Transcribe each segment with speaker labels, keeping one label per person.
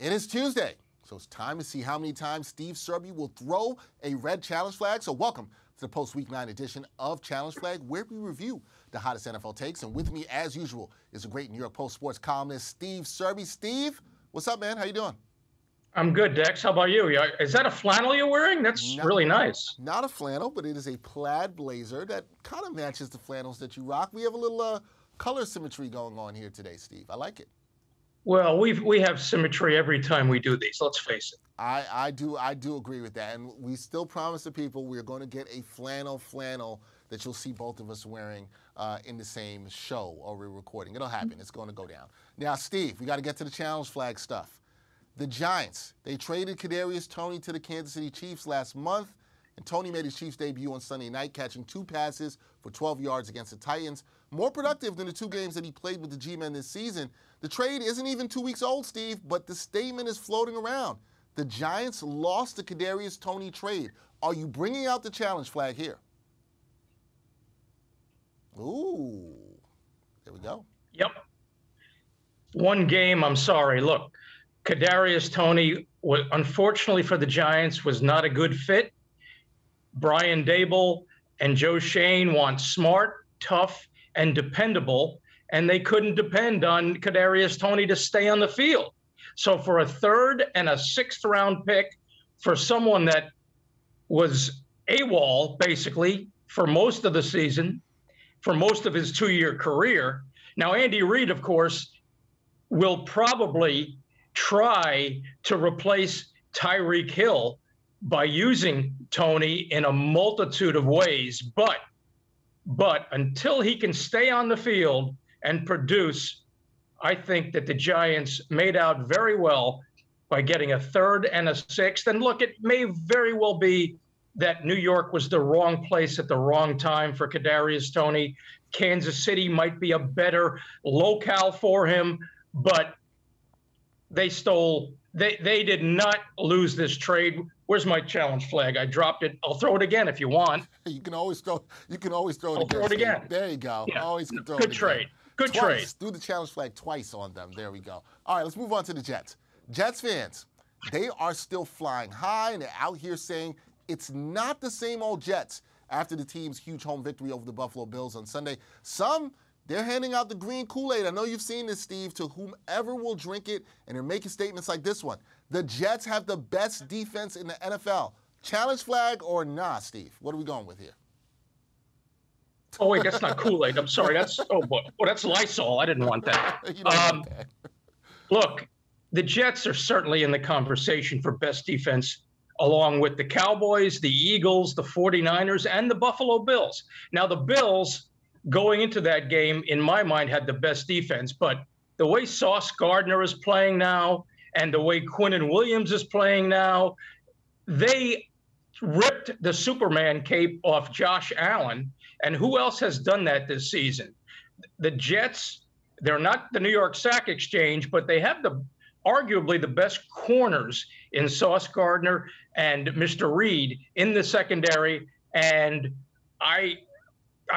Speaker 1: It is Tuesday, so it's time to see how many times Steve Serby will throw a red challenge flag. So welcome to the post-Week 9 edition of Challenge Flag, where we review the hottest NFL takes. And with me, as usual, is a great New York Post sports columnist, Steve Serby. Steve, what's up, man? How you doing?
Speaker 2: I'm good, Dex. How about you? Is that a flannel you're wearing? That's really nice.
Speaker 1: Not a flannel, but it is a plaid blazer that kind of matches the flannels that you rock. We have a little color symmetry going on here today, Steve. I like it.
Speaker 2: Well, we have symmetry every time we do these. Let's face it.
Speaker 1: I do agree with that, and we still promise the people we're going to get a flannel that you'll see both of us wearing in the same show or we're recording. It'll happen. It's going to go down. Now, Steve, we got to get to the challenge flag stuff. The Giants, they traded Kadarius Toney to the Kansas City Chiefs last month, and Toney made his Chiefs debut on Sunday night, catching 2 passes for 12 yards against the Titans. More productive than the 2 games that he played with the G-Men this season. The trade isn't even 2 weeks old, Steve, but the statement is floating around. The Giants lost the Kadarius Toney trade. Are you bringing out the challenge flag here? Ooh, there we go.
Speaker 2: Yep. 1 game, I'm sorry. Look, Kadarius Toney, unfortunately for the Giants, was not a good fit. Brian Daboll and Joe Schoen want smart, tough, and dependable, and they couldn't depend on Kadarius Toney to stay on the field. So for a 3rd and a 6th round pick for someone that was AWOL, basically, for most of the season, for most of his 2-year career. Now, Andy Reid, of course, will probably try to replace Tyreek Hill by using Toney in a multitude of ways. But until he can stay on the field and produce, I think that the Giants made out very well by getting a 3rd and a 6th. And look, it may very well be that New York was the wrong place at the wrong time for Kadarius Toney. Kansas City might be a better locale for him, but they did not lose this trade. Where's my challenge flag? I dropped it. I'll throw it again if you want.
Speaker 1: You can always throw it again.
Speaker 2: I'll throw it again.
Speaker 1: There you go.
Speaker 2: Yeah.
Speaker 1: Always can throw
Speaker 2: Good
Speaker 1: it
Speaker 2: trade.
Speaker 1: again.
Speaker 2: Good
Speaker 1: Twice.
Speaker 2: trade.
Speaker 1: Do the challenge flag twice on them. There we go. All right, let's move on to the Jets. Jets fans, they are still flying high, and they're out here saying it's not the same old Jets after the team's huge home victory over the Buffalo Bills on Sunday. Some, they're handing out the green Kool-Aid. I know you've seen this, Steve, to whomever will drink it, and they're making statements like this one. The Jets have the best defense in the NFL. Challenge flag or nah, Steve? What are we going with here?
Speaker 2: Oh, wait, that's not Kool-Aid. I'm sorry. That's that's Lysol. I didn't want that.
Speaker 1: You don't want that.
Speaker 2: Look, the Jets are certainly in the conversation for best defense, along with the Cowboys, the Eagles, the 49ers, and the Buffalo Bills. Now, the Bills, going into that game, in my mind, had the best defense, but the way Sauce Gardner is playing now and the way Quinnen Williams is playing now, they ripped the Superman cape off Josh Allen. And who else has done that this season? The Jets, they're not the New York Sack Exchange, but they have arguably the best corners in Sauce Gardner and Mr. Reed in the secondary. And I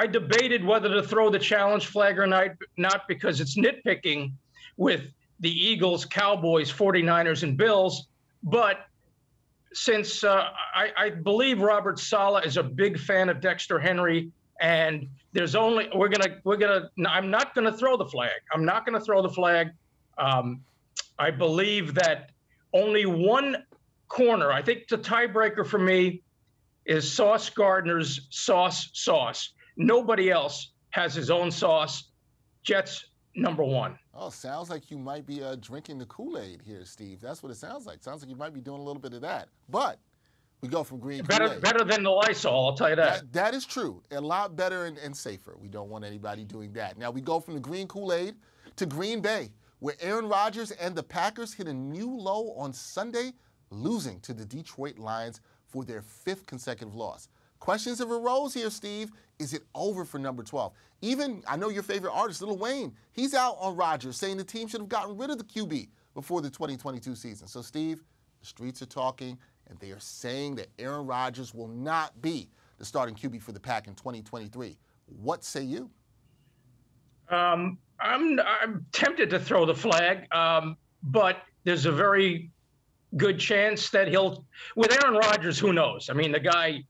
Speaker 2: debated whether to throw the challenge flag or not because it's nitpicking with the Eagles, Cowboys, 49ers, and Bills. But since I believe Robert Saleh is a big fan of Dexter Henry, and I'm not gonna throw the flag. I'm not gonna throw the flag. I believe that only one corner, I think the tiebreaker for me is Sauce Gardner's sauce. Nobody else has his own sauce. Jets, #1.
Speaker 1: Oh, sounds like you might be drinking the Kool-Aid here, Steve. That's what it sounds like. Sounds like you might be doing a little bit of that. But we go from green Kool-Aid.
Speaker 2: Better than the Lysol, I'll tell you that.
Speaker 1: That is true. A lot better and safer. We don't want anybody doing that. Now we go from the green Kool-Aid to Green Bay, where Aaron Rodgers and the Packers hit a new low on Sunday, losing to the Detroit Lions for their 5th consecutive loss. Questions have arose here, Steve. Is it over for number 12? Even, I know your favorite artist, Lil Wayne, he's out on Rodgers saying the team should have gotten rid of the QB before the 2022 season. So, Steve, the streets are talking, and they are saying that Aaron Rodgers will not be the starting QB for the Pack in 2023. What say you?
Speaker 2: I'm tempted to throw the flag, but there's a very good chance that he'll, with Aaron Rodgers, who knows? I mean, the guy,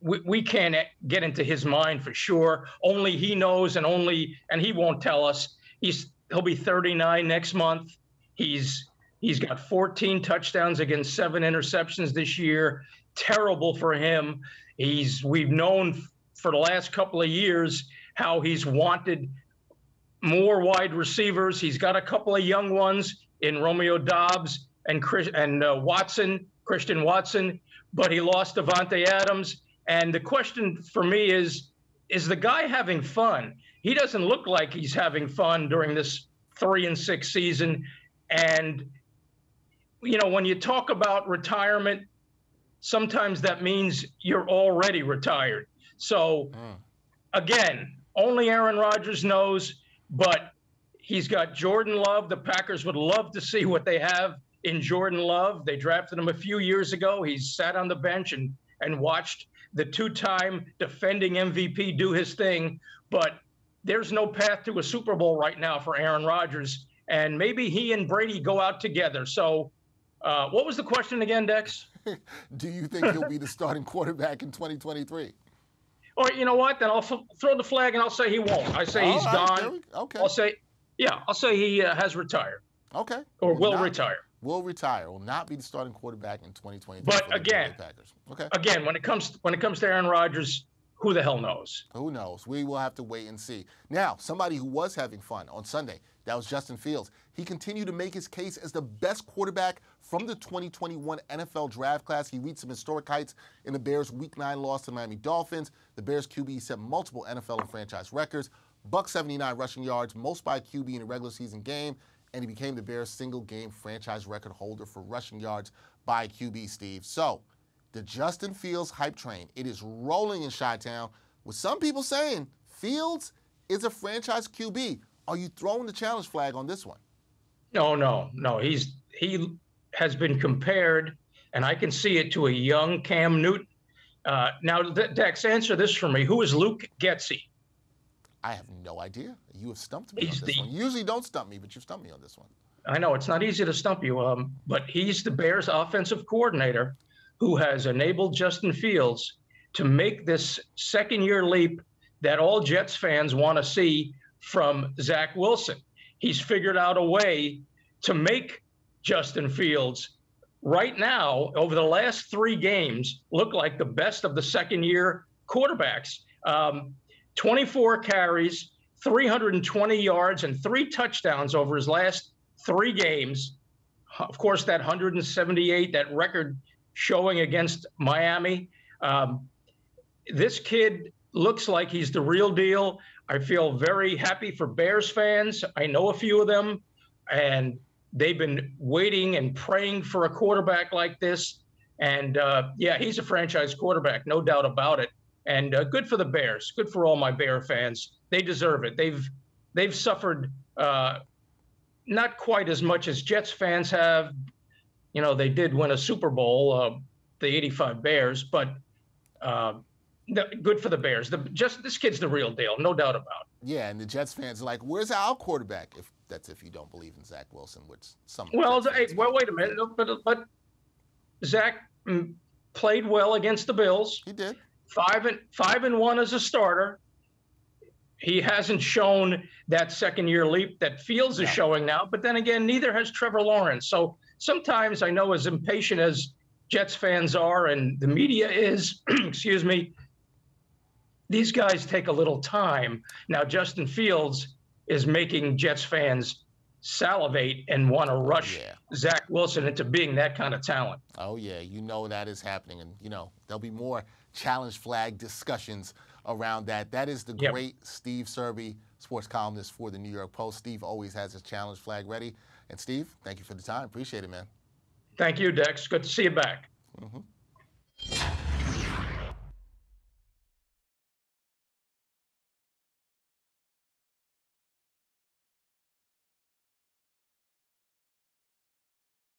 Speaker 2: we can't get into his mind for sure. Only he knows, and he won't tell us. He'll be 39 next month. He's got 14 touchdowns against 7 interceptions this year. Terrible for him. We've known for the last couple of years how he's wanted more wide receivers. He's got a couple of young ones in Romeo Doubs and Christian Watson, but he lost Davante Adams. And the question for me is the guy having fun? He doesn't look like he's having fun during this 3-6 season. And, when you talk about retirement, sometimes that means you're already retired. So, again, only Aaron Rodgers knows, but he's got Jordan Love. The Packers would love to see what they have in Jordan Love. They drafted him a few years ago. He's sat on the bench and watched the 2-time defending MVP do his thing. But there's no path to a Super Bowl right now for Aaron Rodgers. And maybe he and Brady go out together. So what was the question again, Dex?
Speaker 1: Do you think he'll be the starting quarterback in 2023?
Speaker 2: Or you know what? Then I'll throw the flag and I'll say he won't. I say he's gone.
Speaker 1: Okay.
Speaker 2: I'll say he has retired.
Speaker 1: Okay.
Speaker 2: Or will retire.
Speaker 1: Will retire. Will not be the starting quarterback in 2023.
Speaker 2: But again,
Speaker 1: Packers. Okay.
Speaker 2: Again, when it comes to Aaron Rodgers, who the hell knows?
Speaker 1: Who knows? We will have to wait and see. Now, somebody who was having fun on Sunday, that was Justin Fields. He continued to make his case as the best quarterback from the 2021 NFL draft class. He reached some historic heights in the Bears' Week 9 loss to the Miami Dolphins. The Bears QB set multiple NFL and franchise records, $179 rushing yards, most by QB in a regular season game, and he became the Bears' single-game franchise record holder for rushing yards by QB, Steve. So, the Justin Fields hype train, it is rolling in Chi-Town, with some people saying Fields is a franchise QB. Are you throwing the challenge flag on this one?
Speaker 2: No. He has been compared, and I can see it, to a young Cam Newton. Now, Dex, answer this for me. Who is Luke Getsy?
Speaker 1: I have no idea. You have stumped me on this one. You usually don't stump me, but you've stumped me on this one.
Speaker 2: I know it's not easy to stump you, but he's the Bears offensive coordinator who has enabled Justin Fields to make this second-year leap that all Jets fans want to see from Zach Wilson. He's figured out a way to make Justin Fields right now, over the last 3 games, look like the best of the second-year quarterbacks. 24 carries, 320 yards, and 3 touchdowns over his last 3 games. Of course, that 178, that record showing against Miami. This kid looks like he's the real deal. I feel very happy for Bears fans. I know a few of them, and they've been waiting and praying for a quarterback like this. And he's a franchise quarterback, no doubt about it. And good for the Bears. Good for all my Bear fans. They deserve it. They've suffered not quite as much as Jets fans have. They did win a Super Bowl, the '85 Bears, but good for the Bears. This kid's the real deal, no doubt about it.
Speaker 1: Yeah, and the Jets fans are like, "Where's our quarterback?" If you don't believe in Zach Wilson, which some.
Speaker 2: Well, wait a minute, but Zach played well against the Bills.
Speaker 1: He did.
Speaker 2: 5-1 as a starter. He hasn't shown that second-year leap that Fields is showing now. But then again, neither has Trevor Lawrence. So sometimes, I know, as impatient as Jets fans are and the media is, excuse me, these guys take a little time. Now, Justin Fields is making Jets fans salivate and want to rush Zach Wilson into being that kind of talent.
Speaker 1: Oh, yeah. That is happening. And, there'll be more challenge flag discussions around that. That is the great Steve Serby, sports columnist for the New York Post. Steve always has his challenge flag ready. And, Steve, thank you for the time. Appreciate it, man.
Speaker 2: Thank you, Dex. Good to see you back.
Speaker 1: Mm-hmm.